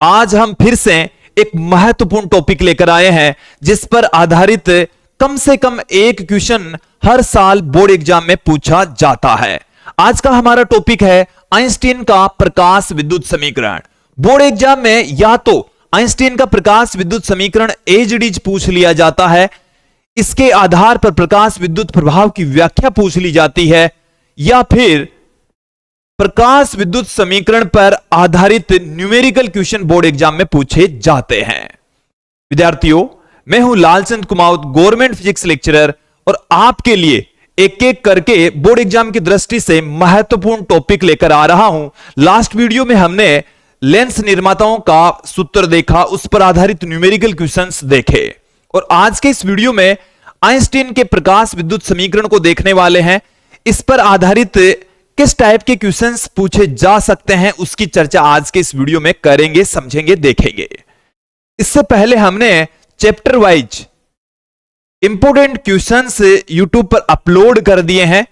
आज हम फिर से एक महत्वपूर्ण टॉपिक लेकर आए हैं जिस पर आधारित कम से कम एक क्वेश्चन हर साल बोर्ड एग्जाम में पूछा जाता है। आज का हमारा टॉपिक है आइंस्टीन का प्रकाश विद्युत समीकरण। बोर्ड एग्जाम में या तो आइंस्टीन का प्रकाश विद्युत समीकरण एज इट इज पूछ लिया जाता है, इसके आधार पर प्रकाश विद्युत प्रभाव की व्याख्या पूछ ली जाती है, या फिर प्रकाश विद्युत समीकरण पर आधारित न्यूमेरिकल क्वेश्चन बोर्ड एग्जाम में पूछे जाते हैं। विद्यार्थियों, मैं हूं Lalchand Kumawat, government physics lecturer, और आपके लिए एक एक करके बोर्ड एग्जाम की दृष्टि से महत्वपूर्ण टॉपिक लेकर आ रहा हूं। लास्ट वीडियो में हमने लेंस निर्माताओं का सूत्र देखा, उस पर आधारित न्यूमेरिकल क्वेश्चंस देखे, और आज के इस वीडियो में आइंस्टीन के प्रकाश विद्युत समीकरण को देखने वाले हैं। इस पर आधारित किस टाइप के क्वेश्चंस पूछे जा सकते हैं उसकी चर्चा आज के इस वीडियो में करेंगे, समझेंगे, देखेंगे। इससे पहले हमने chapter wise important questions YouTube पर अपलोड कर दिए हैं,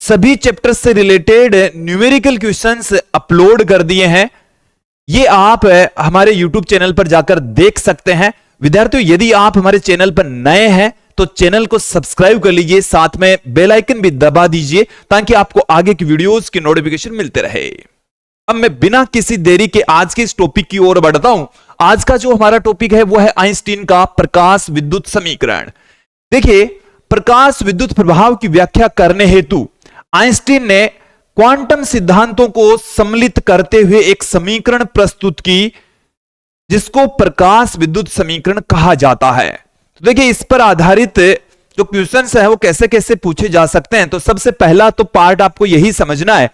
सभी चैप्टर से रिलेटेड न्यूमेरिकल क्वेश्चंस अपलोड कर दिए हैं। ये आप हमारे यूट्यूब चैनल पर जाकर देख सकते हैं। विद्यार्थियों, यदि आप हमारे चैनल पर नए हैं तो चैनल को सब्सक्राइब कर लीजिए, साथ में बेल आइकन भी दबा दीजिए ताकि आपको आगे की वीडियोस की नोटिफिकेशन मिलते रहे। अब मैं बिना किसी देरी के आज के इस टॉपिक की ओर बढ़ता हूं। आज का जो हमारा टॉपिक है वो है आइंस्टीन का प्रकाश विद्युत समीकरण। देखिए, प्रकाश विद्युत प्रभाव की व्याख्या करने हेतु आइंस्टीन ने क्वांटम सिद्धांतों को सम्मिलित करते हुए एक समीकरण प्रस्तुत की जिसको प्रकाश विद्युत समीकरण कहा जाता है। तो देखिए, इस पर आधारित जो क्वेश्चंस है वो कैसे कैसे पूछे जा सकते हैं। तो सबसे पहला तो पार्ट आपको यही समझना है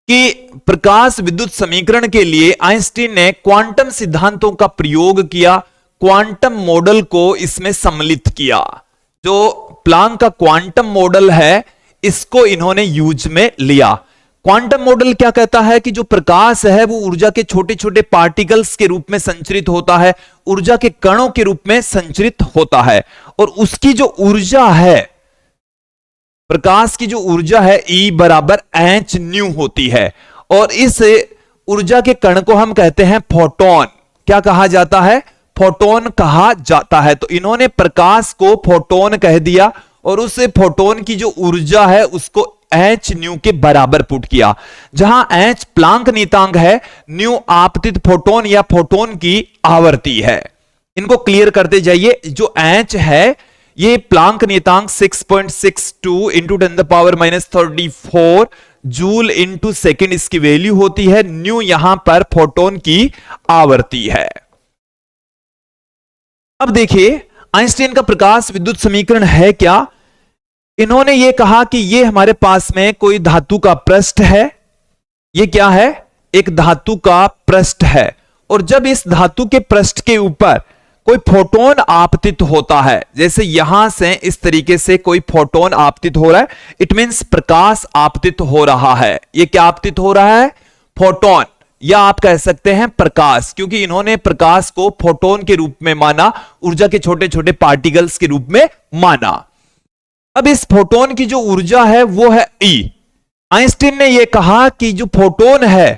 कि प्रकाश विद्युत समीकरण के लिए आइंस्टीन ने क्वांटम सिद्धांतों का प्रयोग किया, क्वांटम मॉडल को इसमें सम्मिलित किया। जो प्लांक का क्वांटम मॉडल है इसको इन्होंने यूज में लिया। क्वांटम मॉडल क्या कहता है कि जो प्रकाश है वो ऊर्जा के छोटे छोटे पार्टिकल्स के रूप में संचरित होता है, ऊर्जा के कणों के रूप में संचरित होता है, और उसकी जो ऊर्जा है, प्रकाश की जो ऊर्जा है E बराबर एच न्यू होती है, और इस ऊर्जा के कण को हम कहते हैं फोटोन। क्या कहा जाता है? फोटोन कहा जाता है। तो इन्होंने प्रकाश को फोटोन कह दिया और उस फोटोन की जो ऊर्जा है उसको एच न्यू के बराबर पुट किया। जहां एच प्लांक नियतांक है, न्यू आपतित फोटोन या फोटोन की आवृत्ति है। इनको क्लियर करते जाइए। जो एच है ये प्लांक नियतांक 6.62 इंटू 10⁻⁻34 जूल इंटू सेकेंड इसकी वैल्यू होती है। न्यू यहां पर फोटोन की आवृत्ति है। अब देखिए, आइंस्टीन का प्रकाश विद्युत समीकरण है क्या। इन्होंने ये कहा कि ये हमारे पास में कोई धातु का पृष्ठ है। ये क्या है? एक धातु का पृष्ठ है, और जब इस धातु के पृष्ठ के ऊपर कोई फोटोन आपतित होता है, जैसे यहां से इस तरीके से कोई फोटोन आपतित हो रहा है, इट मींस प्रकाश आपतित हो रहा है। ये क्या आपतित हो रहा है? फोटोन, या आप कह सकते हैं प्रकाश, क्योंकि इन्होंने प्रकाश को फोटोन के रूप में माना, ऊर्जा के छोटे छोटे पार्टिकल्स के रूप में माना। अब इस फोटोन की जो ऊर्जा है वो है E। आइंस्टीन ने यह कहा कि जो फोटोन है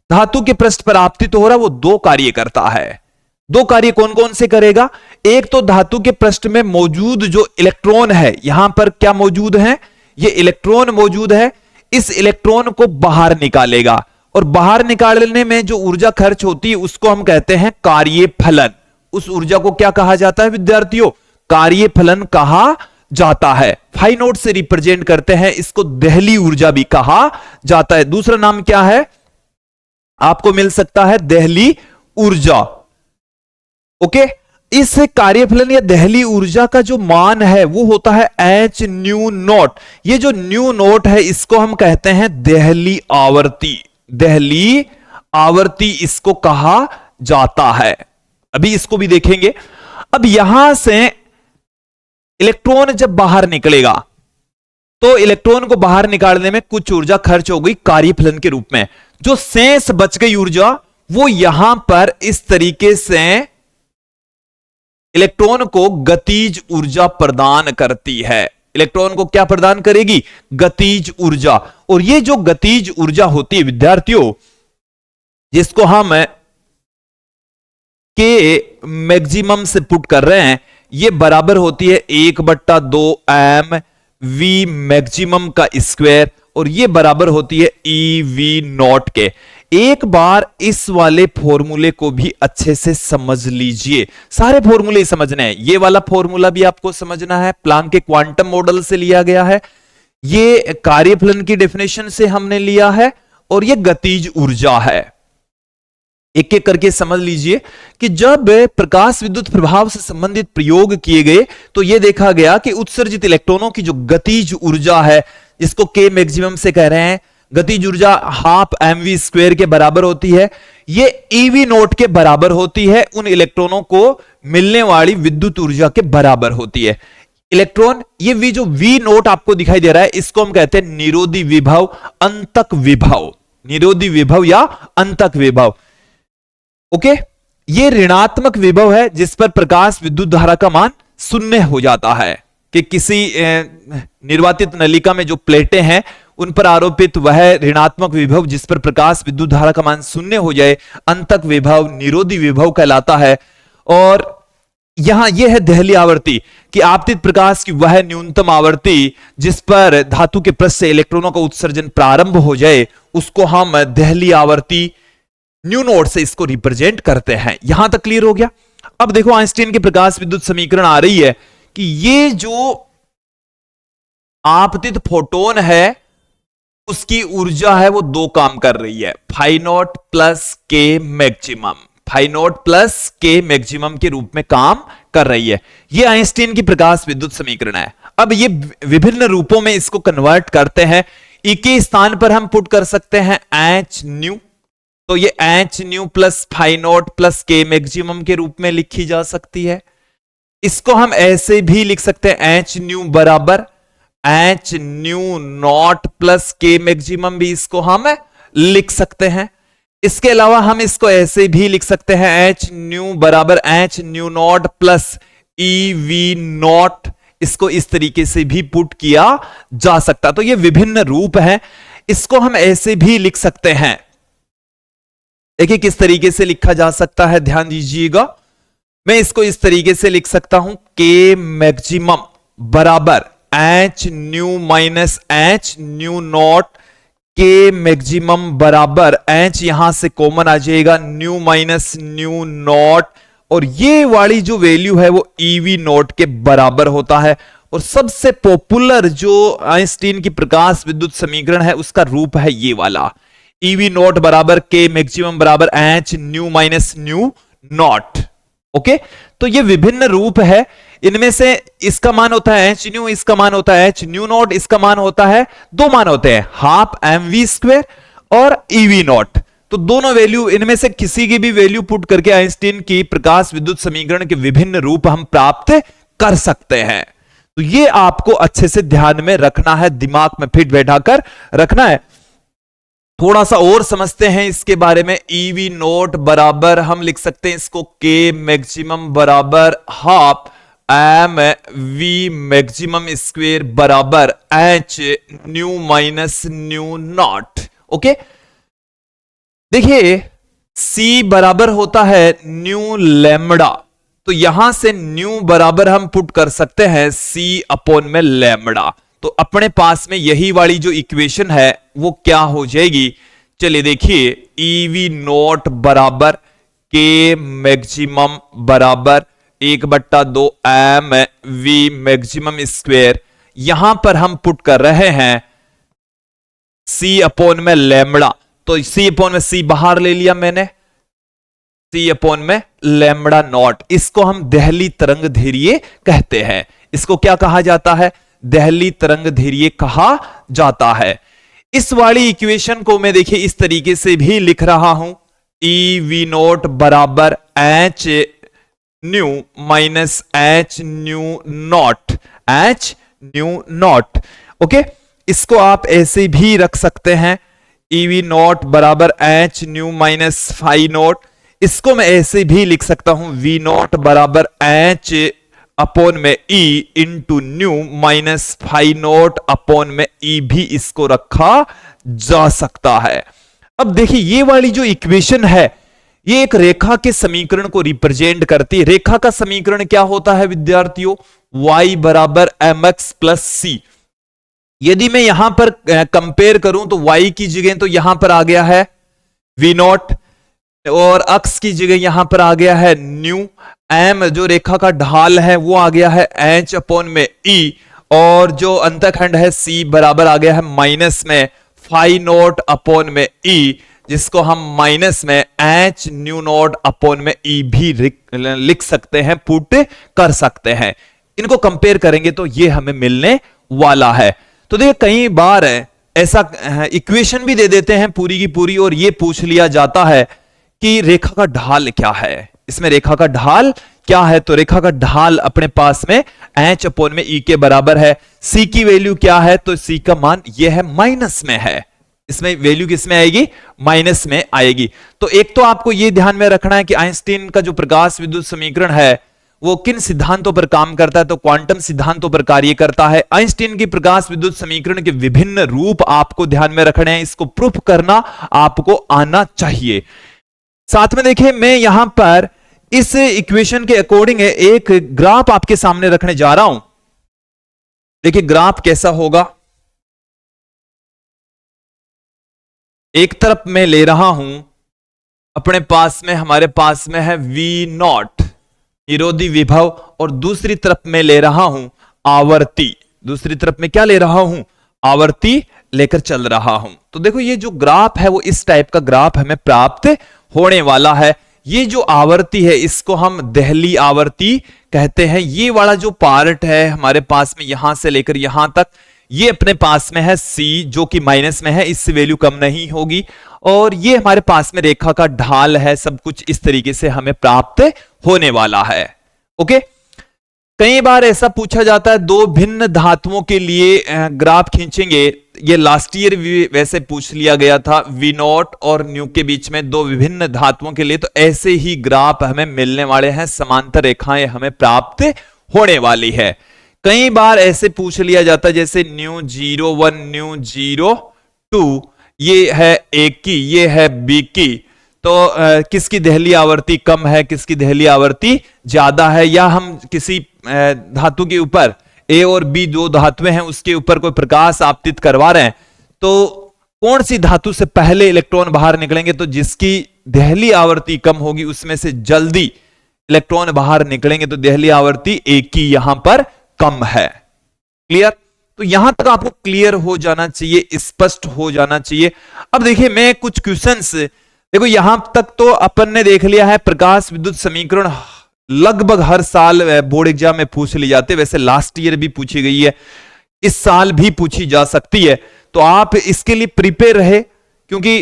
धातु के पृष्ठ पर आपतित हो रहा है वो दो कार्य करता है। दो कार्य कौन कौन से करेगा? एक तो धातु के पृष्ठ में मौजूद जो इलेक्ट्रॉन है, यहां पर क्या मौजूद है? ये इलेक्ट्रॉन मौजूद है। इस इलेक्ट्रॉन को बाहर निकालेगा, और बाहर निकालने में जो ऊर्जा खर्च होती है उसको हम कहते हैं कार्यफलन। उस ऊर्जा को क्या कहा जाता है विद्यार्थियों? कार्यफलन कहा जाता है। फाइ नोट से रिप्रेजेंट करते हैं इसको, देहली ऊर्जा भी कहा जाता है। दूसरा नाम क्या है? आपको मिल सकता है देहली ऊर्जा। ओके, इस कार्यफलन या देहली ऊर्जा का जो मान है वो होता है एच न्यू नॉट। ये जो न्यू नॉट है इसको हम कहते हैं देहली आवर्ती। देहली आवर्ती इसको कहा जाता है। अभी इसको भी देखेंगे। अब यहां से इलेक्ट्रॉन जब बाहर निकलेगा तो इलेक्ट्रॉन को बाहर निकालने में कुछ ऊर्जा खर्च हो गई कार्यफलन के रूप में। जो शेष बच गई ऊर्जा वो यहां पर इस तरीके से इलेक्ट्रॉन को गतिज ऊर्जा प्रदान करती है। इलेक्ट्रॉन को क्या प्रदान करेगी? गतिज ऊर्जा। और ये जो गतिज ऊर्जा होती है विद्यार्थियों, जिसको हम के मैक्सिमम से पुट कर रहे हैं, ये बराबर होती है 1/2 एम वी मैक्सिमम का स्क्वायर, और ये बराबर होती है ई वी नॉट के। एक बार इस वाले फॉर्मूले को भी अच्छे से समझ लीजिए, सारे फॉर्मूले समझने हैं। ये वाला फॉर्मूला भी आपको समझना है, प्लांक के क्वांटम मॉडल से लिया गया है, ये कार्यफलन की डेफिनेशन से हमने लिया है, और ये गतिज ऊर्जा है। एक एक करके समझ लीजिए कि जब प्रकाश विद्युत प्रभाव से संबंधित प्रयोग किए गए तो यह देखा गया कि उत्सर्जित इलेक्ट्रॉनों की जो गतिज ऊर्जा है, जिसको के मैक्सिमम से कह रहे हैं, गतिज ऊर्जा ½mv² के बराबर होती है, ये ईवी नॉट के बराबर होती है, उन इलेक्ट्रॉनों को मिलने वाली विद्युत ऊर्जा के बराबर होती है। इलेक्ट्रॉन, ये वी जो वी नोट आपको दिखाई दे रहा है, इसको हम कहते हैं निरोधी विभव, अंतक विभव, निरोधी विभव या अंतक विभव। ओके, ये ऋणात्मक विभव है जिस पर प्रकाश विद्युत धारा का मान शून्य हो जाता है, कि किसी निर्वातित नलिका में जो प्लेटें हैं उन पर आरोपित वह ऋणात्मक विभव जिस पर प्रकाश विद्युत धारा का मान शून्य हो जाए, अंतक विभव, निरोधी विभव कहलाता है। और यहां यह है देहली आवर्ती, कि आपतित प्रकाश की वह न्यूनतम आवर्ती जिस पर धातु के पृष्ठ से इलेक्ट्रॉनों का उत्सर्जन प्रारंभ हो जाए, उसको हम देहली आवर्ती न्यू नोट से इसको रिप्रेजेंट करते हैं। यहां तक क्लियर हो गया। अब देखो आइंस्टीन के प्रकाश विद्युत समीकरण आ रही है कि ये जो आपतित फोटोन है उसकी ऊर्जा है वो दो काम कर रही है, फाई नॉट प्लस के मैक्सिमम, फाई नॉट प्लस के मैक्सिमम के रूप में काम कर रही है। ये आइंस्टीन की प्रकाश विद्युत समीकरण है। अब ये विभिन्न रूपों में इसको कन्वर्ट करते हैं। ई के स्थान पर हम पुट कर सकते हैं एच न्यू, तो ये h nu plus phi naught plus के मैक्सिमम के रूप में लिखी जा सकती है। इसको हम ऐसे भी लिख सकते हैं, एच न्यू बराबर एच न्यू नॉट प्लस के मैक्सिमम, भी इसको हम लिख सकते हैं। इसके अलावा हम इसको ऐसे भी लिख सकते हैं, एच न्यू बराबर h nu not plus E V not, इसको इस तरीके से भी पुट किया जा सकता। तो ये विभिन्न रूप हैं। इसको हम ऐसे भी लिख सकते हैं, देखिए किस तरीके से लिखा जा सकता है, ध्यान दीजिएगा। मैं इसको इस तरीके से लिख सकता हूं, के मैक्सिमम बराबर h nu minus h nu not, के मैक्सिमम बराबर एच यहां से कॉमन आ जाएगा, न्यू माइनस न्यू नॉट, और ये वाली जो वैल्यू है वो ईवी नॉट के बराबर होता है। और सबसे पॉपुलर जो आइंस्टीन की प्रकाश विद्युत समीकरण है उसका रूप है ये वाला, ईवी नॉट बराबर के मैक्सिमम बराबर h nu minus new naught. Okay, तो ये विभिन्न रूप है। इनमें से इसका मान होता है एच न्यू, इसका मान होता है एच न्यू नॉट, इसका मान होता है, दो मान होते हैं, ½mv² और ईवी नॉट। तो दोनों वैल्यू, इनमें से किसी की भी वैल्यू पुट करके आइंस्टीन की प्रकाश विद्युत समीकरण के विभिन्न रूप हम प्राप्त कर सकते हैं। तो ये आपको अच्छे से ध्यान में रखना है, दिमाग में फिट बैठाकर रखना है। थोड़ा सा और समझते हैं इसके बारे में। ईवी नॉट बराबर हम लिख सकते हैं इसको, के मैक्सिमम बराबर ½ एम वी मैक्सिमम स्क्वेयर बराबर h nu minus new naught. Okay, देखिए सी बराबर होता है न्यू लैम्बडा, तो यहां से न्यू बराबर हम पुट कर सकते हैं सी अपॉन में लैम्बडा। तो अपने पास में यही वाली जो इक्वेशन है वो क्या हो जाएगी, चलिए देखिए, ईवी नॉट बराबर के मैक्सिमम बराबर 1/2 एम वी मैक्सिमम स्क्वेयर, यहां पर हम पुट कर रहे हैं सी अपॉन में लैम्बडा, तो सी अपॉन में सी बाहर ले लिया मैंने, सी अपॉन में लैम्बडा नॉट। इसको हम देहली तरंग धैर्य कहते हैं। इसको क्या कहा जाता है, देहली तरंग धैर्य कहा जाता है। इस वाली इक्वेशन को मैं देखिए इस तरीके से भी लिख रहा हूं, ई वी नॉट बराबर h nu minus h nu naught, h nu naught. Okay, इसको आप ऐसे भी रख सकते हैं, ई वी नॉट बराबर h nu minus phi naught. इसको मैं ऐसे भी लिख सकता हूं, वी नॉट बराबर h upon m e into nu minus phi naught upon m e, भी इसको रखा जा सकता है। अब देखिए ये वाली जो इक्वेशन है ये एक रेखा के समीकरण को रिप्रेजेंट करती है। रेखा का समीकरण क्या होता है विद्यार्थियों? y बराबर mx प्लस सी। यदि मैं यहां पर कंपेयर करूं तो y की जगह तो यहां पर आ गया है v नॉट, और अक्स की जगह यहां पर आ गया है न्यू, m जो रेखा का ढाल है वो आ गया है h अपॉन में e, और जो अंतखंड है c बराबर आ गया है माइनस में फाई नॉट अपॉन में e, जिसको हम माइनस में h न्यू नॉट अपॉन में e भी लिख सकते हैं, पुट कर सकते हैं। इनको कंपेयर करेंगे तो ये हमें मिलने वाला है। तो देखिए कई बार ऐसा इक्वेशन भी दे देते हैं पूरी की पूरी, और ये पूछ लिया जाता है कि रेखा का ढाल क्या है, इसमें रेखा का ढाल क्या है? तो रेखा का ढाल अपने पास में h अपॉन में e के बराबर है। c की वैल्यू क्या है? तो c का मान ये है माइनस में है, इसमें वैल्यू किस में आएगी? माइनस में आएगी। तो एक तो आपको ये ध्यान में रखना है कि आइंस्टीन का जो प्रकाश विद्युत समीकरण है वो किन सिद्धांतों पर काम करता है? तो क्वांटम सिद्धांतों पर कार्य करता है। आइंस्टीन की प्रकाश विद्युत समीकरण के विभिन्न रूप आपको ध्यान में रखने हैं, इसको प्रूफ करना आपको आना चाहिए। साथ में देखिए मैं यहां पर इस इक्वेशन के अकॉर्डिंग एक ग्राफ आपके सामने रखने जा रहा हूं। देखिए ग्राफ कैसा होगा, एक तरफ मैं ले रहा हूं अपने पास में, हमारे पास में है V नॉट निरोधी विभव, और दूसरी तरफ मैं ले रहा हूं आवर्ती। दूसरी तरफ में क्या ले रहा हूं? आवर्ती लेकर चल रहा हूं। तो देखो ये जो ग्राफ है वो इस टाइप का ग्राफ हमें प्राप्त होने वाला है। ये जो आवर्ती है इसको हम देहली आवर्ती कहते हैं। ये वाला जो पार्ट है हमारे पास में यहां से लेकर यहां तक, ये अपने पास में है c जो कि माइनस में है, इससे वैल्यू कम नहीं होगी, और ये हमारे पास में रेखा का ढाल है। सब कुछ इस तरीके से हमें प्राप्त होने वाला है। ओके, कई बार ऐसा पूछा जाता है दो भिन्न धातुओं के लिए ग्राफ खींचेंगे। ये लास्ट ईयर भी वैसे पूछ लिया गया था, V नॉट और न्यू के बीच में दो विभिन्न धातुओं के लिए, तो ऐसे ही ग्राफ हमें मिलने वाले हैं, समांतर रेखाएं हमें प्राप्त होने वाली है। कई बार ऐसे पूछ लिया जाता है जैसे न्यू 01 न्यू 02, ये है A की, ये है B की, तो किसकी देहली आवर्ती कम है, किसकी देहली आवर्ती ज्यादा है, या हम किसी धातु के ऊपर A और B दो धातुएं हैं उसके ऊपर कोई प्रकाश आपतित करवा रहे हैं, तो कौन सी धातु से पहले इलेक्ट्रॉन बाहर निकलेंगे? तो जिसकी देहली आवर्ती कम होगी उसमें से जल्दी इलेक्ट्रॉन बाहर निकलेंगे, तो देहली आवर्ती A की यहां पर कम है। क्लियर? तो यहां तक आपको क्लियर हो जाना चाहिए, स्पष्ट हो जाना चाहिए। अब देखिए मैं कुछ क्वेश्चंस, देखो यहां तक तो अपन ने देख लिया है प्रकाश विद्युत समीकरण लगभग हर साल बोर्ड एग्जाम में पूछ ली जाती है, वैसे लास्ट ईयर भी पूछी गई है, इस साल भी पूछी जा सकती है, तो आप इसके लिए प्रिपेयर रहे, क्योंकि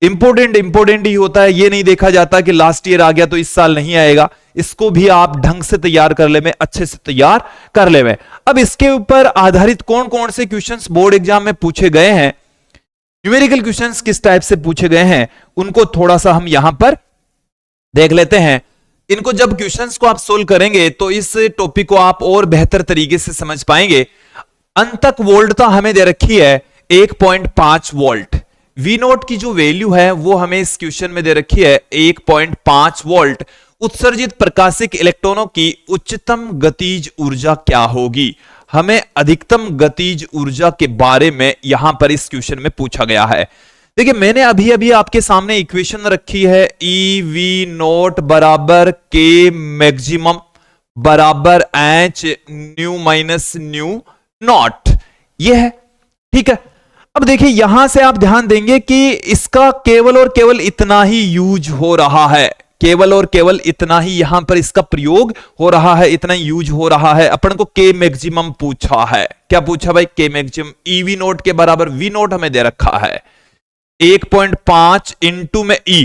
इंपोर्टेंट ही होता है। ये नहीं देखा जाता कि लास्ट ईयर आ गया तो इस साल नहीं आएगा, इसको भी आप ढंग से तैयार कर ले में, अच्छे से तैयार कर ले में। अब इसके ऊपर आधारित कौन कौन से क्वेश्चंस बोर्ड एग्जाम में पूछे गए हैं, न्यूमेरिकल क्वेश्चंस किस टाइप से पूछे गए हैं, उनको थोड़ा सा हम यहां पर देख लेते हैं। इनको जब क्वेश्चंस को आप सोल्व करेंगे तो इस टॉपिक को आप और बेहतर तरीके से समझ पाएंगे। अंतक वोल्टता हमें दे रखी है 1.5 वोल्ट। V नोट की जो वैल्यू है वो हमें इस क्वेश्चन में दे रखी है 1.5 वोल्ट। उत्सर्जित प्रकाशिक इलेक्ट्रॉनों की उच्चतम गतिज ऊर्जा क्या होगी? हमें अधिकतम गतिज ऊर्जा के बारे में यहां पर इस क्वेश्चन में पूछा गया है। देखिए मैंने अभी अभी आपके सामने इक्वेशन रखी है, EV नोट बराबर K मैक्सिमम बराबर H new minus new not, ये है, ठीक है। अब देखिए यहां से आप ध्यान देंगे कि इसका केवल और केवल इतना ही यूज हो रहा है, केवल और केवल इतना ही यहां पर इसका प्रयोग हो रहा है, इतना यूज हो रहा है। अपन को K मैक्सिमम पूछा है, क्या पूछा भाई? K मैक्सिमम EV नोट के बराबर V नोट हमें दे रखा है 1.5 इंटू में E,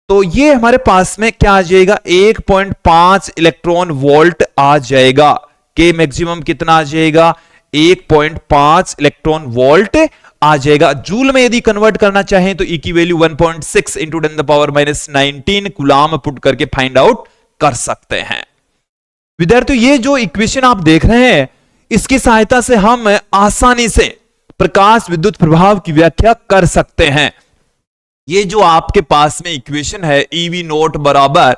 तो ये हमारे पास में क्या आ जाएगा? 1.5 इलेक्ट्रॉन वोल्ट आ जाएगा। K मैक्सिमम कितना आ जाएगा? 1.5 इलेक्ट्रॉन वोल्ट आ जाएगा। जूल में यदि कन्वर्ट करना चाहें तो E की वैल्यू 1.6 इंटू 10⁻⁻19 कूलाम पुट करके फाइंड आउट कर सकते हैं। विद्यार्थियों ये जो इक्वेशन आप देख रहे हैं इसकी सहायता से हम आसानी से प्रकाश विद्युत प्रभाव की व्याख्या कर सकते हैं। ये जो आपके पास में इक्वेशन है ईवी नोट बराबर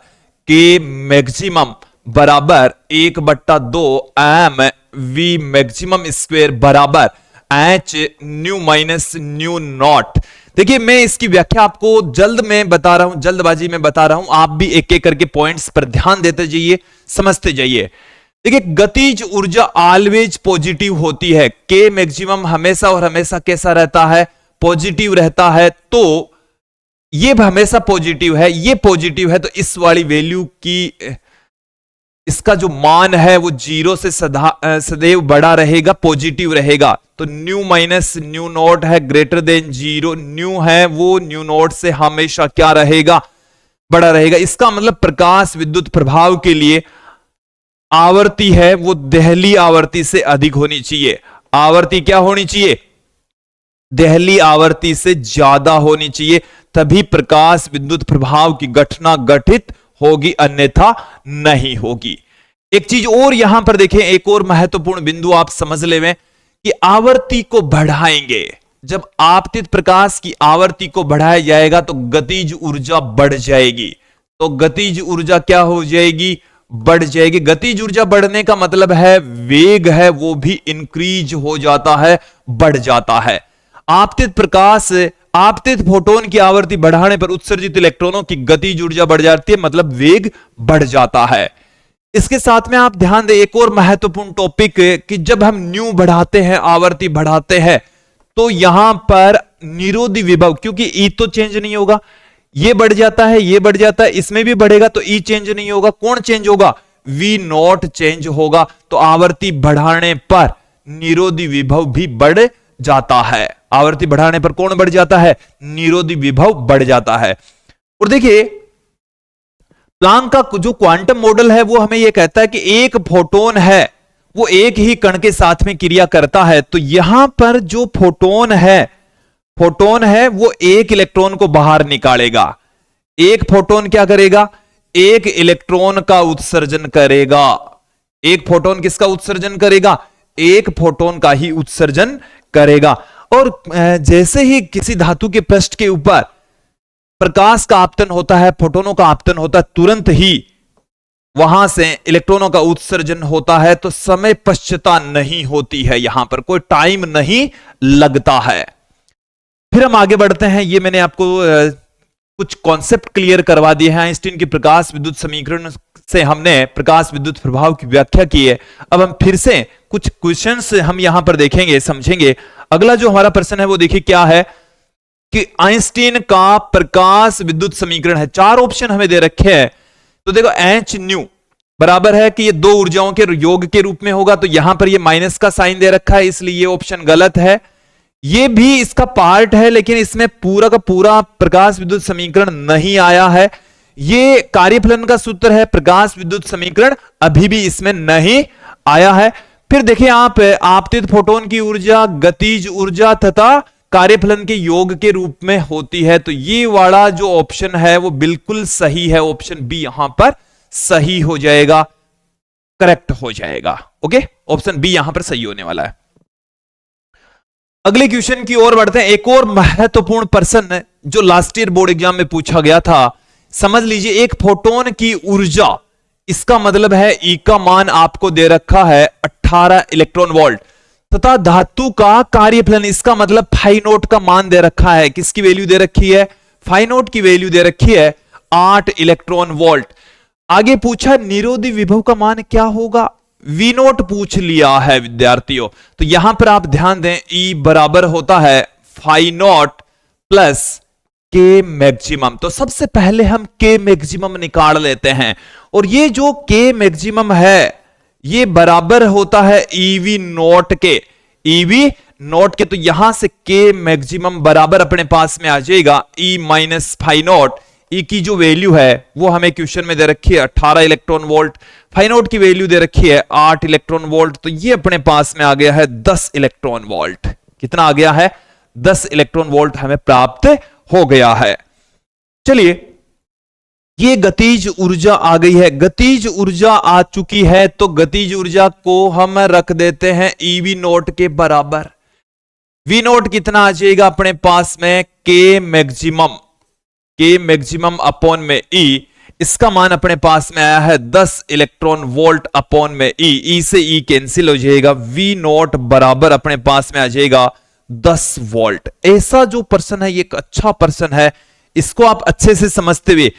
के मैक्सिमम बराबर 1/2 एम वी मैक्सिमम स्क्वायर बराबर h nu minus new not. देखिए मैं इसकी व्याख्या आपको जल्द में बता रहा हूं, जल्दबाजी में बता रहा हूं, आप भी एक एक करके पॉइंट्स पर ध्यान देते जाइए, समझते जाइए। देखिए गतिज ऊर्जा ऑलवेज पॉजिटिव होती है, के मैक्सिमम हमेशा और हमेशा कैसा रहता है, पॉजिटिव रहता है। तो ये हमेशा पॉजिटिव है, ये पॉजिटिव है, तो इस वाली वैल्यू की इसका जो मान है वो 0 से सदैव बड़ा रहेगा, पॉजिटिव रहेगा। तो न्यू माइनस न्यू नॉट है ग्रेटर देन 0, न्यू है वो न्यू नॉट से हमेशा क्या रहेगा, बड़ा रहेगा। इसका मतलब प्रकाश विद्युत प्रभाव के लिए आवर्ती है वो देहली आवर्ती से अधिक होनी चाहिए। आवर्ती क्या होनी चाहिए, देहली आवर्ती से ज्यादा होनी चाहिए, तभी प्रकाश विद्युत प्रभाव की घटना घटित होगी, अन्यथा नहीं होगी। एक चीज और यहां पर देखें, एक और महत्वपूर्ण बिंदु आप समझ लें कि आवर्ती को बढ़ाएंगे, जब आपतित प्रकाश की आवर्ती को बढ़ाया जाएगा तो गतिज ऊर्जा बढ़ जाएगी। तो गतिज ऊर्जा क्या हो जाएगी, बढ़ जाएगी। गतिज ऊर्जा बढ़ने का मतलब है वेग है वो भी इंक्रीज हो जाता है, बढ़ जाता है। आपतित प्रकाश, आपतित फोटोन की आवर्ती बढ़ाने पर उत्सर्जित इलेक्ट्रॉनों की गतिज ऊर्जा बढ़ जाती है, मतलब वेग बढ़ जाता है। इसके साथ में आप ध्यान दें एक और महत्वपूर्ण टॉपिक कि जब हम न्यू बढ़ाते हैं, आवर्ती बढ़ाते हैं, तो यहां पर निरोधी विभव, क्योंकि ई तो चेंज नहीं होगा, ये बढ़ जाता है, ये बढ़ जाता है, इसमें भी बढ़ेगा तो ई चेंज नहीं होगा, कौन चेंज होगा, वी नॉट चेंज होगा। तो आवर्ती बढ़ाने पर निरोधी विभव भी बढ़ जाता है। आवर्ती बढ़ाने पर कौन बढ़ जाता है, निरोधी विभव बढ़ जाता है। और देखिए प्लांक का जो क्वांटम मॉडल है वो हमें यह कहता है कि एक फोटोन है वो एक ही कण के साथ में क्रिया करता है। तो यहां पर जो फोटोन है वो एक इलेक्ट्रॉन को बाहर निकालेगा। एक फोटोन क्या करेगा, एक इलेक्ट्रॉन का उत्सर्जन करेगा। एक फोटोन किसका उत्सर्जन करेगा, एक फोटोन का ही उत्सर्जन करेगा। और जैसे ही किसी धातु के पृष्ठ के ऊपर प्रकाश का आपतन होता है, फोटोनों का आपतन होता है, तुरंत ही वहां से इलेक्ट्रॉनों का उत्सर्जन होता है। तो समय पश्चता नहीं होती है, यहां पर कोई टाइम नहीं लगता है। फिर हम आगे बढ़ते हैं। ये मैंने आपको कुछ कॉन्सेप्ट क्लियर करवा दिए हैं। आइंस्टीन की प्रकाश विद्युत समीकरण से हमने प्रकाश विद्युत प्रभाव की व्याख्या की है। अब हम फिर से कुछ क्वेश्चंस हम यहां पर देखेंगे, समझेंगे। अगला जो हमारा प्रश्न है वो देखिए क्या है कि आइंस्टीन का प्रकाश विद्युत समीकरण है। चार ऑप्शन हमें दे रखे हैं। तो देखो एच न्यू बराबर है कि ये दो ऊर्जाओं के योग के रूप में होगा, तो यहां पर ये माइनस का साइन दे रखा है, इसलिए ये ऑप्शन गलत है। ये भी इसका पार्ट है, लेकिन इसमें पूरा का पूरा प्रकाश विद्युत समीकरण नहीं आया है। ये कार्यफलन का सूत्र है, प्रकाश विद्युत समीकरण अभी भी इसमें नहीं आया है। फिर देखिए आप आपतित फोटोन की ऊर्जा गतिज ऊर्जा तथा कार्यफलन के योग के रूप में होती है। तो ये वाला जो ऑप्शन है वो बिल्कुल सही है, ऑप्शन बी यहां पर सही हो जाएगा, करेक्ट हो जाएगा। ओके, ऑप्शन बी यहां पर सही होने वाला है। अगले क्वेश्चन की ओर बढ़ते हैं। एक और महत्वपूर्ण प्रश्न जो लास्ट ईयर बोर्ड एग्जाम में पूछा गया था, समझ लीजिए। एक फोटोन की ऊर्जा, इसका मतलब है ई का मान आपको दे रखा है 18 इलेक्ट्रॉन वोल्ट, तथा धातु का कार्यफलन, इसका मतलब फाई नोट का मान दे रखा है। किसकी वैल्यू दे रखी है, फाई नोट की वैल्यू दे रखी है 8 इलेक्ट्रॉन वोल्ट। आगे पूछा निरोधी विभव का मान क्या होगा, वी नोट पूछ लिया है विद्यार्थियों। तो यहां पर आप ध्यान दें, ई बराबर होता है फाई नोट प्लस के मैक्सिमम। तो सबसे पहले हम के मैक्सिमम निकाल लेते हैं, और ये जो के मैक्सिमम है ये बराबर होता है ईवी नोट के, ईवी नोट के। तो यहां से के मैक्सिमम बराबर अपने पास में आ जाएगा ई माइनस फाई नोट। ई की जो वैल्यू है वो हमें क्वेश्चन में दे रखी है 18 इलेक्ट्रॉन वोल्ट, फाई नोट की वैल्यू दे रखी है 8 इलेक्ट्रॉन वोल्ट। तो ये अपने पास में आ गया है 10 इलेक्ट्रॉन वोल्ट। कितना आ गया है, 10 इलेक्ट्रॉन वोल्ट हमें प्राप्त हो गया है। चलिए, ये गतिज ऊर्जा आ गई है, गतिज ऊर्जा आ चुकी है, तो गतिज ऊर्जा को हम रख देते हैं ईवी नोट के बराबर। वी नोट कितना आ जाएगा अपने पास में, के मैक्सिमम के मैक्सिमम अपॉन में ई, इसका मान अपने पास में आया है 10 इलेक्ट्रॉन वोल्ट अपॉन में ई। ई से ई कैंसिल हो जाएगा, वी नॉट बराबर अपने पास में आ जाएगा 10 वोल्ट। ऐसा जो पर्सन है ये एक अच्छा पर्सन है, इसको आप अच्छे से समझते हुए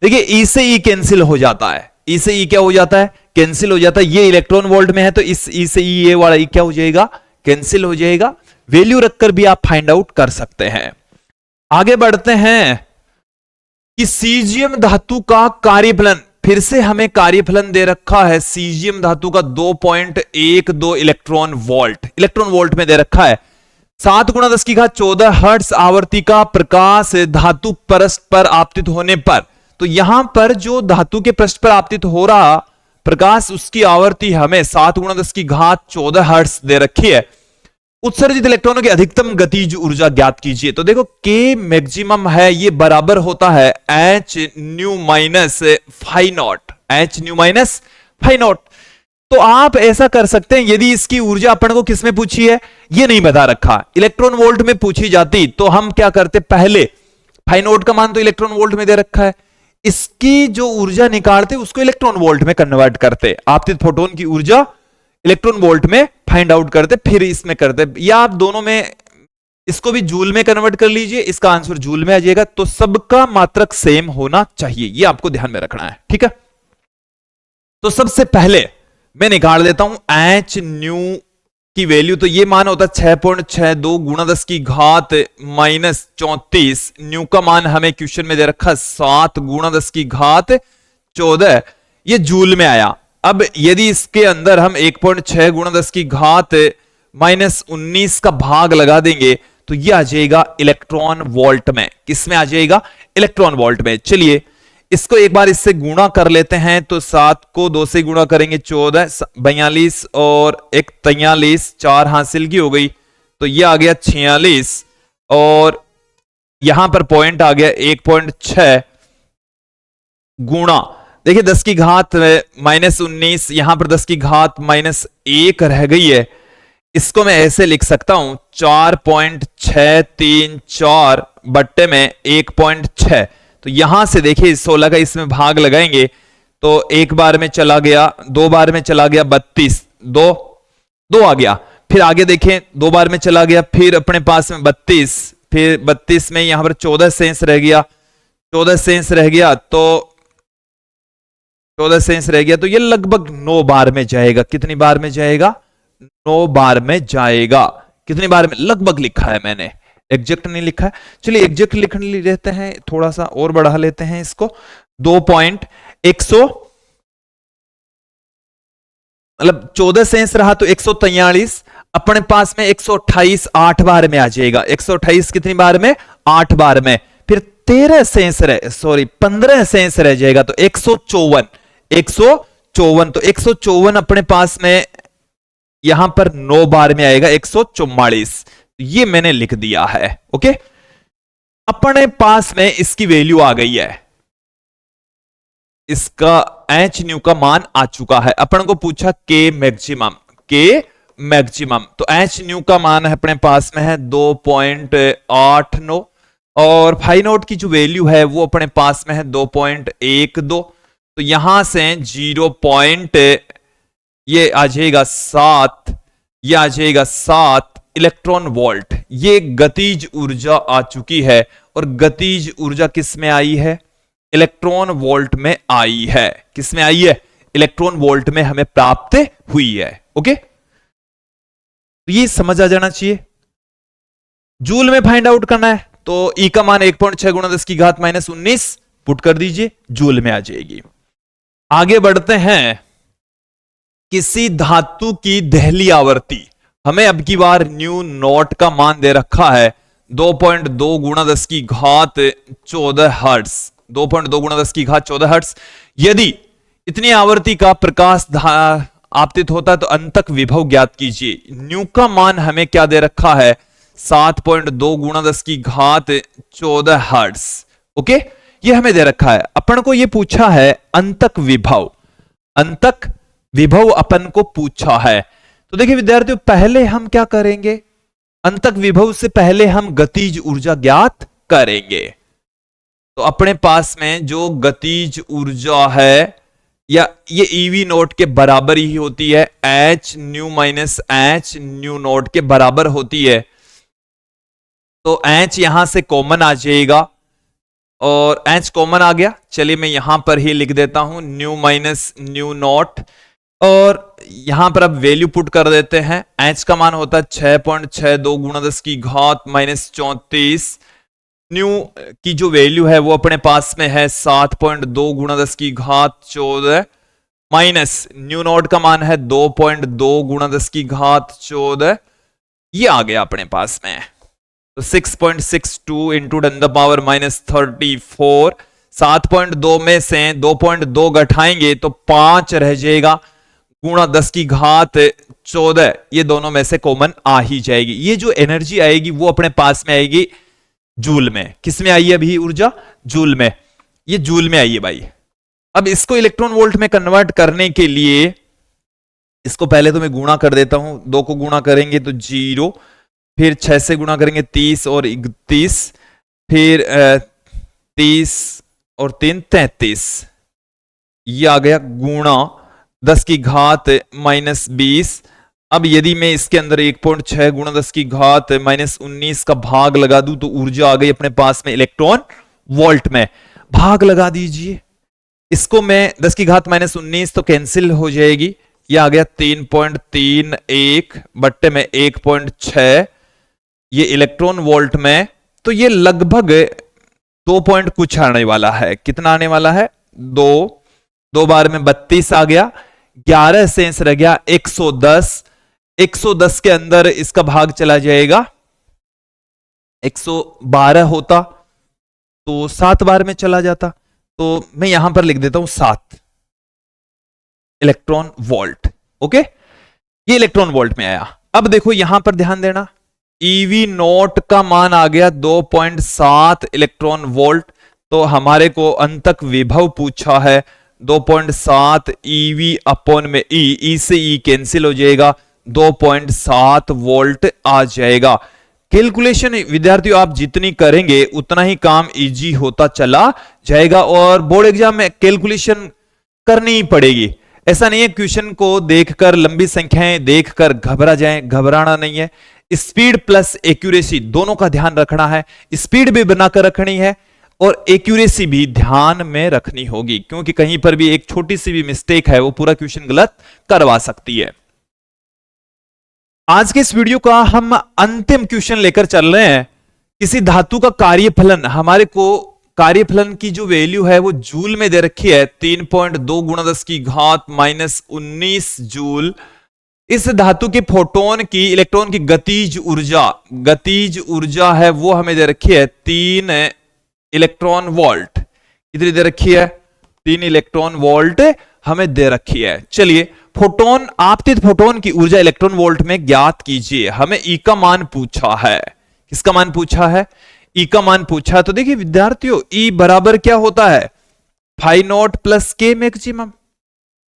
देखिए, ई से ई कैंसिल हो जाता है, ई से ई क्या हो जाता है, कैंसिल हो जाता है। ये इलेक्ट्रॉन वोल्ट में है तो इस ई से ई ये वाला ई क्या हो जाएगा, कैंसिल हो जाएगा। वैल्यू रखकर भी आप फाइंड आउट कर सकते हैं। आगे बढ़ते हैं कि सीजियम धातु का कार्यफलन, फिर से हमें कार्यफलन दे रखा है सीजियम धातु का 2.12 इलेक्ट्रॉन वोल्ट में दे रखा है। 7 गुणा 10 की घात 14 हर्ट्ज आवर्ती का प्रकाश धातु पृष्ठ पर आपतित होने पर, तो यहां पर जो धातु के पृष्ठ पर आपतित हो रहा प्रकाश उसकी आवर्ती हमें 7 गुणा 10 की घात 14 हर्ट्ज दे रखी है। उत्सर्जित इलेक्ट्रॉनों की अधिकतम गतिज ऊर्जा ज्ञात कीजिए। तो देखो के मैक्सिमम है ये बराबर होता है h nu minus phi naught, h nu minus phi naught. तो आप ऐसा कर सकते हैं, यदि इसकी ऊर्जा अपन को किसमें पूछी है ये नहीं बता रखा, इलेक्ट्रॉन वोल्ट में पूछी जाती तो हम क्या करते, पहले फाइ नॉट का मान तो इलेक्ट्रॉन वोल्ट में दे रखा है, इसकी जो ऊर्जा निकालते उसको इलेक्ट्रॉन वोल्ट में कन्वर्ट करते, आपतित फोटोन की ऊर्जा इलेक्ट्रॉन वोल्ट में फाइंड आउट करते, फिर इसमें करते, या आप दोनों में इसको भी जूल में कन्वर्ट कर लीजिए, इसका आंसर जूल में आ जाएगा। तो सबका मात्रक सेम होना चाहिए, ये आपको ध्यान में रखना है, ठीक है। तो सबसे पहले मैं निकाल देता हूं एच न्यू की वैल्यू, तो ये मान होता है 6.62 गुणा 10 की घात माइनस 34। न्यू का मान हमें क्वेश्चन में दे रखा 7 गुणा 10 की घात 14, ये जूल में आया। अब यदि इसके अंदर हम 1.6 गुणा 10 की घात माइनस 19 का भाग लगा देंगे तो ये आ जाएगा इलेक्ट्रॉन वोल्ट में, किसमें आ जाएगा, इलेक्ट्रॉन वोल्ट में। चलिए इसको एक बार इससे गुणा कर लेते हैं, तो 7 को 2 से गुणा करेंगे 14, 42 और 43, 4 हासिल की हो गई, तो ये आ गया 46 और यहां पर पॉइंट आ गया 1.6 गुणा, देखिए 10 की घात माइनस 19, यहां पर 10 की घात माइनस 1 रह गई है, इसको मैं ऐसे लिख सकता हूं 4.634 बट्टे में 1.6। तो यहां से देखिए 16 का इसमें भाग लगाएंगे तो एक बार में चला गया, 2 बार में चला गया 32, 2 आ गया, फिर आगे देखें 2 बार में चला गया, फिर अपने पास में 32, फिर 32 में यहां पर 14 शेष रह गया, 14 शेष रह गया तो 14 शेष रह गया, तो ये लगभग 9 बार में जाएगा। कितनी बार में जाएगा, 9 बार में जाएगा। कितनी बार में, लगभग लिखा है मैंने, एग्जैक्ट नहीं लिखा है। चलिए एग्जैक्ट लिखने लेते हैं, थोड़ा सा और बढ़ा लेते हैं इसको, 2.100 मतलब 14 शेष रहा तो 143, अपने पास में 128 8 बार में आ जाएगा। 128 कितनी बार में, 8 बार में। फिर 13 शेष रह, सॉरी 15 शेष रह जाएगा तो 154, 154, तो 154 अपने पास में यहां पर 9 बार में आएगा 144, ये मैंने लिख दिया है। ओके, अपने पास में इसकी वैल्यू आ गई है, इसका एच न्यू का मान आ चुका है। अपन को पूछा के मैक्सिमम, तो एच न्यू का मान है अपने पास में है 2.89 और फाइ नॉट की जो वैल्यू है वो अपने पास में है 2.12, तो यहां से 0. ये आ जाएगा 7, ये आ जाएगा 7 इलेक्ट्रॉन वोल्ट। ये गतिज ऊर्जा आ चुकी है और गतिज ऊर्जा किस में आई है, इलेक्ट्रॉन वोल्ट में आई है। किस में आई है, इलेक्ट्रॉन वोल्ट में हमें प्राप्त हुई है। ओके, तो ये समझ आ जाना चाहिए। जूल में फाइंड आउट करना है तो ई का मान 1.6 गुणा 10 की घात माइनस 19 पुट कर दीजिए, जूल में आ जाएगी। आगे बढ़ते हैं, किसी धातु की दहली आवर्ती, हमें अब की बार न्यू नॉट का मान दे रखा है 2.2 गुणा 10 की घात 14 हर्ट्ज, 2.2 गुणा 10 की घात 14 हर्ट्ज। यदि इतनी आवर्ती का प्रकाश आपतित होता है तो अंतक विभव ज्ञात कीजिए। न्यू का मान हमें क्या दे रखा है, 7.2 गुणा 10 की घात 14 हर्ट्ज। ओके, ये हमें दे रखा है। अपन को ये पूछा है अंतक विभव, अंतक विभव अपन को पूछा है। तो देखिए विद्यार्थियों, पहले हम क्या करेंगे, अंतक विभव से पहले हम गतिज ऊर्जा ज्ञात करेंगे। तो तो अपने पास में जो गतिज ऊर्जा है या ये ईवी नॉट के बराबर ही होती है, h nu minus h nu not के बराबर होती है। तो एच यहां से कॉमन आ जाएगा और एच कॉमन आ गया। चलिए मैं यहां पर ही लिख देता हूं न्यू माइनस न्यू नॉट, और यहां पर अब वैल्यू पुट कर देते हैं। एच का मान होता है 6.62 गुणा 10 की घात माइनस 34। न्यू की जो वैल्यू है वो अपने पास में है 7.2 गुणा 10 की घात 14 माइनस न्यू नॉट का मान है 2.2 गुणा 10 की घात 14। ये आ गया अपने पास में। तो 6.62 इंटू 10 द पावर माइनस 34। 7.2 में से 2.2 घटाएंगे तो 5 रह जाएगा, गुणा 10 की घात 14। ये दोनों में से कॉमन आ ही जाएगी। ये जो एनर्जी आएगी वो अपने पास में आएगी जूल में। किस में आई है अभी ऊर्जा? जूल में। ये जूल में आई है भाई। अब इसको इलेक्ट्रॉन वोल्ट में कन्वर्ट करने के लिए इसको पहले तो मैं गुणा कर देता हूं। 2 को गुणा करेंगे तो 0, फिर 6 से गुणा करेंगे 30 और 31, फिर 30 और 3 33। ये आ गया गुणा 10 की घात माइनस 20। अब यदि मैं इसके अंदर 1.6 गुणा 10 की घात माइनस 19 का भाग लगा दूं तो ऊर्जा आ गई अपने पास में इलेक्ट्रॉन वोल्ट में। भाग लगा दीजिए इसको, मैं 10 की घात माइनस 19 तो कैंसिल हो जाएगी। ये आ गया 3.31 बट्टे में 1.6, ये इलेक्ट्रॉन वोल्ट में। तो ये लगभग 2 पॉइंट कुछ आने वाला है। कितना आने वाला है? 2 बार में 32 आ गया, 11 शेष रह गया 110। 110 के अंदर इसका भाग चला जाएगा, 112 होता तो 7 बार में चला जाता। तो मैं यहां पर लिख देता हूं 7 इलेक्ट्रॉन वोल्ट। ओके, ये इलेक्ट्रॉन वोल्ट में आया। अब देखो यहां पर ध्यान देना, ईवी नॉट का मान आ गया 2.7 इलेक्ट्रॉन वोल्ट। तो हमारे को अंतक विभव पूछा है 2.7 ईवी अपॉन में ई से ई कैंसिल हो जाएगा, 2.7 वोल्ट आ जाएगा। कैलकुलेशन विद्यार्थियों आप जितनी करेंगे उतना ही काम इजी होता चला जाएगा, और बोर्ड एग्जाम में कैलकुलेशन करनी ही पड़ेगी। ऐसा नहीं है क्वेश्चन को देखकर, लंबी संख्याएं देखकर घबरा जाएं, घबराना नहीं है। स्पीड प्लस एक्यूरेसी दोनों का ध्यान रखना है। स्पीड भी बनाकर रखनी है और एक्यूरेसी भी ध्यान में रखनी होगी, क्योंकि कहीं पर भी एक छोटी सी भी मिस्टेक है वो पूरा क्वेश्चन गलत करवा सकती है। आज के इस वीडियो का हम अंतिम क्वेश्चन लेकर चल रहे हैं। किसी धातु का कार्यफलन, हमारे को कार्यफलन की जो वैल्यू है वो जूल में दे रखी है, 3.2 गुणा 10 की घात माइनस 19 जूल। इस धातु के फोटोन की, इलेक्ट्रॉन की गतिज ऊर्जा है वो हमें दे रखी है 3 इलेक्ट्रॉन वोल्ट। कितनी दे रखी है? 3 इलेक्ट्रॉन वोल्ट हमें दे रखी है। चलिए फोटोन, आपतित फोटोन की ऊर्जा इलेक्ट्रॉन वोल्ट में ज्ञात कीजिए। हमें ई का मान पूछा है। किसका मान पूछा है? ई का मान पूछा है। तो देखिए विद्यार्थियों, ई बराबर क्या होता है? फाई नॉट प्लस के मैक्सिमम।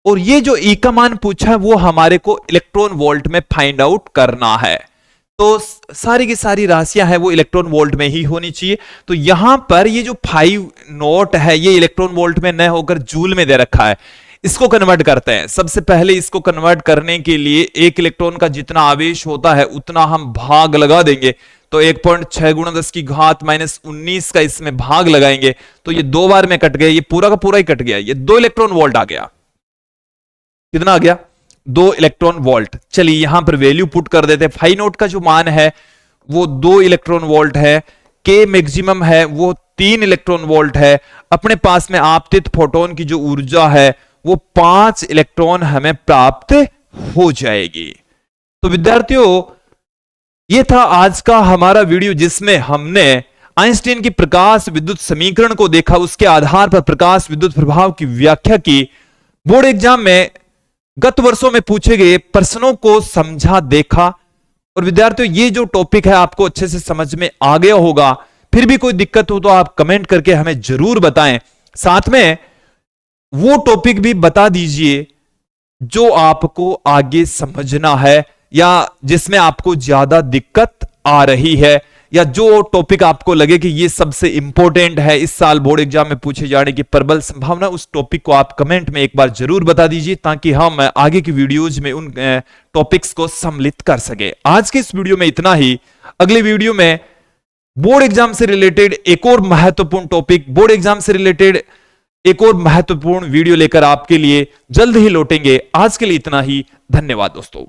और ये जो ई का मान पूछा है वो हमारे को इलेक्ट्रॉन वोल्ट में फाइंड आउट करना है। तो सारी की सारी राशियां है वो इलेक्ट्रॉन वोल्ट में ही होनी चाहिए। तो यहां पर ये जो 5 नॉट है ये इलेक्ट्रॉन वोल्ट में न होकर जूल में दे रखा है। इसको कन्वर्ट करते हैं। सबसे पहले इसको कन्वर्ट करने के लिए एक इलेक्ट्रॉन का जितना आवेश होता है उतना हम भाग लगा देंगे। तो 1.6 गुणा 10 की घात माइनस 19 का इसमें भाग लगाएंगे तो ये 2 बार में कट गया, ये पूरा का पूरा ही कट गया। ये 2 इलेक्ट्रॉन वोल्ट आ गया। कितना आ गया? 2 इलेक्ट्रॉन वोल्ट। चलिए यहां पर वैल्यू पुट कर देते हैं। फाई नोट का जो मान है वो 2 इलेक्ट्रॉन वोल्ट है, के मैक्सिमम है वो 3 इलेक्ट्रॉन वोल्ट है। अपने पास में आपतित फोटोन की जो ऊर्जा है वो 5 इलेक्ट्रॉन हमें प्राप्त हो जाएगी। तो विद्यार्थियों ये था आज का हमारा वीडियो, जिसमें हमने आइंस्टीन की प्रकाश विद्युत समीकरण को देखा, उसके आधार पर प्रकाश विद्युत प्रभाव की व्याख्या की। बोर्ड एग्जाम में गत वर्षों में पूछे गए प्रश्नों को समझा, देखा। और विद्यार्थियों ये जो टॉपिक है आपको अच्छे से समझ में आ गया होगा। फिर भी कोई दिक्कत हो तो आप कमेंट करके हमें जरूर बताएं। साथ में वो टॉपिक भी बता दीजिए जो आपको आगे समझना है या जिसमें आपको ज्यादा दिक्कत आ रही है, या जो टॉपिक आपको लगे कि ये सबसे इंपॉर्टेंट है, इस साल बोर्ड एग्जाम में पूछे जाने की प्रबल संभावना, उस टॉपिक को आप कमेंट में एक बार जरूर बता दीजिए ताकि हम आगे की वीडियोज में उन टॉपिक्स को सम्मिलित कर सके। आज के इस वीडियो में इतना ही। अगले वीडियो में बोर्ड एग्जाम से रिलेटेड एक और महत्वपूर्ण टॉपिक, बोर्ड एग्जाम से रिलेटेड एक और महत्वपूर्ण वीडियो लेकर आपके लिए जल्द ही लौटेंगे। आज के लिए इतना ही। धन्यवाद दोस्तों।